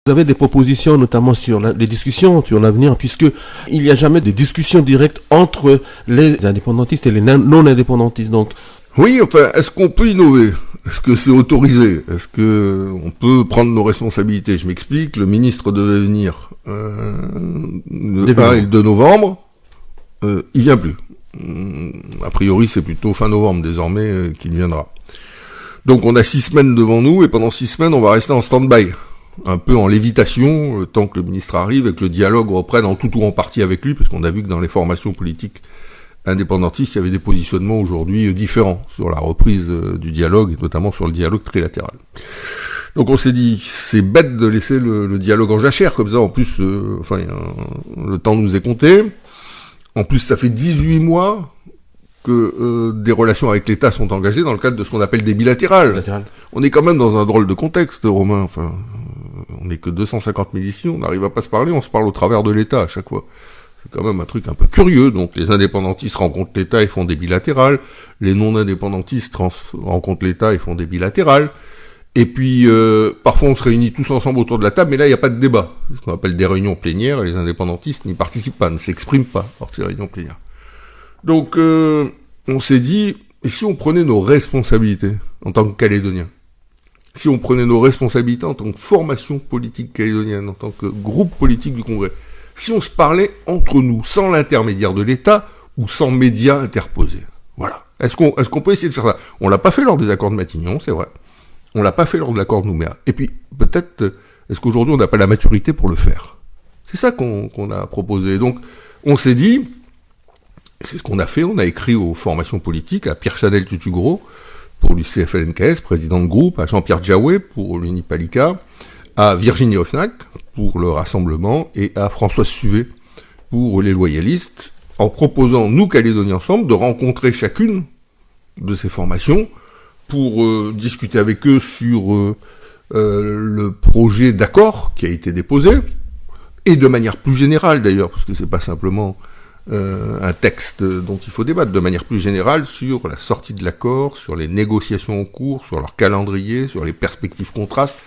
Vous avez des propositions, notamment sur les discussions sur l'avenir, puisque il n'y a jamais de discussion directe entre les indépendantistes et les non-indépendantistes. Donc, oui, enfin, est-ce qu'on peut innover? Est-ce que c'est autorisé? Est-ce que on peut prendre nos responsabilités? Je m'explique, le ministre devait venir le 1 et le 2 novembre, il vient plus. A priori, c'est plutôt fin novembre désormais qu'il viendra. Donc on a 6 semaines devant nous, et pendant 6 semaines, on va rester en stand-by. Un peu en lévitation, tant que le ministre arrive et que le dialogue reprenne en tout ou en partie avec lui, parce qu'on a vu que dans les formations politiques indépendantistes, il y avait des positionnements aujourd'hui différents sur la reprise du dialogue, et notamment sur le dialogue trilatéral. Donc on s'est dit, c'est bête de laisser le dialogue en jachère, comme ça, en plus, le temps nous est compté. En plus, ça fait 18 mois que des relations avec l'État sont engagées dans le cadre de ce qu'on appelle des bilatérales. On est quand même dans un drôle de contexte, Romain, enfin... On n'est que 250 000 ici, on n'arrive à pas se parler, on se parle au travers de l'État à chaque fois. C'est quand même un truc un peu curieux. Donc les indépendantistes rencontrent l'État et font des bilatérales, les non-indépendantistes rencontrent l'État et font des bilatérales, et puis parfois on se réunit tous ensemble autour de la table, mais là il n'y a pas de débat. Ce qu'on appelle des réunions plénières, et les indépendantistes n'y participent pas, ne s'expriment pas lors de ces réunions plénières. Donc on s'est dit, et si on prenait nos responsabilités en tant que Calédoniens? Si on prenait nos responsabilités en tant que formation politique calédonienne, en tant que groupe politique du Congrès, si on se parlait entre nous, sans l'intermédiaire de l'État ou sans médias interposés. Voilà. Est-ce qu'on peut essayer de faire ça? On l'a pas fait lors des accords de Matignon, c'est vrai. On l'a pas fait lors de l'accord de Nouméa. Et puis, peut-être, est-ce qu'aujourd'hui on n'a pas la maturité pour le faire? C'est ça qu'on a proposé. Donc, on s'est dit, c'est ce qu'on a fait, on a écrit aux formations politiques, à Pierre Chanel-Tutugro, pour l'UCFLNKS, président de groupe, à Jean-Pierre Djaoué pour l'Unipalica, à Virginie Hoffnack pour le Rassemblement et à Françoise Suvet pour les loyalistes, en proposant, nous, Calédoniens ensemble, de rencontrer chacune de ces formations pour discuter avec eux sur le projet d'accord qui a été déposé, et de manière plus générale d'ailleurs, parce que c'est pas simplement un texte dont il faut débattre, de manière plus générale sur la sortie de l'accord, sur les négociations en cours, sur leur calendrier, sur les perspectives contrastes,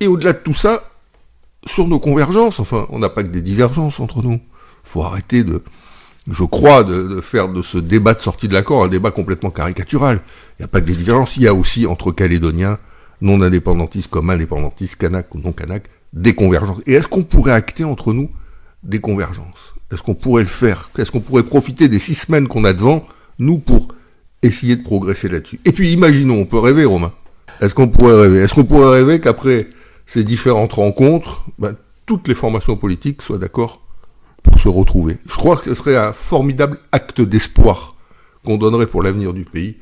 et au-delà de tout ça, sur nos convergences. Enfin, on n'a pas que des divergences entre nous. Faut arrêter de faire de ce débat de sortie de l'accord un débat complètement caricatural. Il n'y a pas que des divergences, il y a aussi entre Calédoniens, non-indépendantistes comme indépendantistes, Kanak ou non-Kanak, des convergences. Et est-ce qu'on pourrait acter entre nous des convergences? Est-ce qu'on pourrait le faire? Est-ce qu'on pourrait profiter des 6 semaines qu'on a devant nous pour essayer de progresser là-dessus? Et puis imaginons, on peut rêver, Romain. Est-ce qu'on pourrait rêver qu'après ces différentes rencontres, toutes les formations politiques soient d'accord pour se retrouver? Je crois que ce serait un formidable acte d'espoir qu'on donnerait pour l'avenir du pays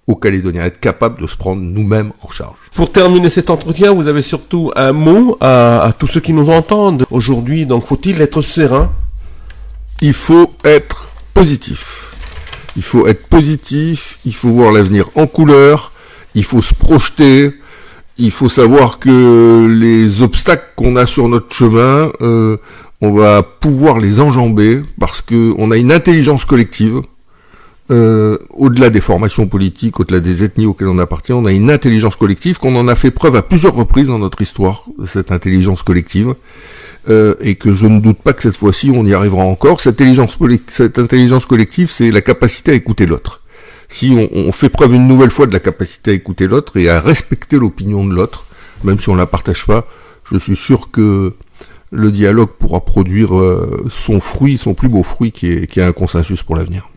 aux Calédoniens, être capables de se prendre nous-mêmes en charge. Pour terminer cet entretien, vous avez surtout un mot à tous ceux qui nous entendent aujourd'hui. Donc, faut-il être serein? Il faut être positif. Il faut être positif, il faut voir l'avenir en couleur, il faut se projeter, il faut savoir que les obstacles qu'on a sur notre chemin, on va pouvoir les enjamber parce que on a une intelligence collective. Au-delà des formations politiques, au-delà des ethnies auxquelles on appartient, on a une intelligence collective qu'on en a fait preuve à plusieurs reprises dans notre histoire, cette intelligence collective, et que je ne doute pas que cette fois-ci on y arrivera encore. Cette intelligence collective, c'est la capacité à écouter l'autre. Si on fait preuve une nouvelle fois de la capacité à écouter l'autre et à respecter l'opinion de l'autre, même si on la partage pas, je suis sûr que le dialogue pourra produire son fruit, son plus beau fruit qui est un consensus pour l'avenir.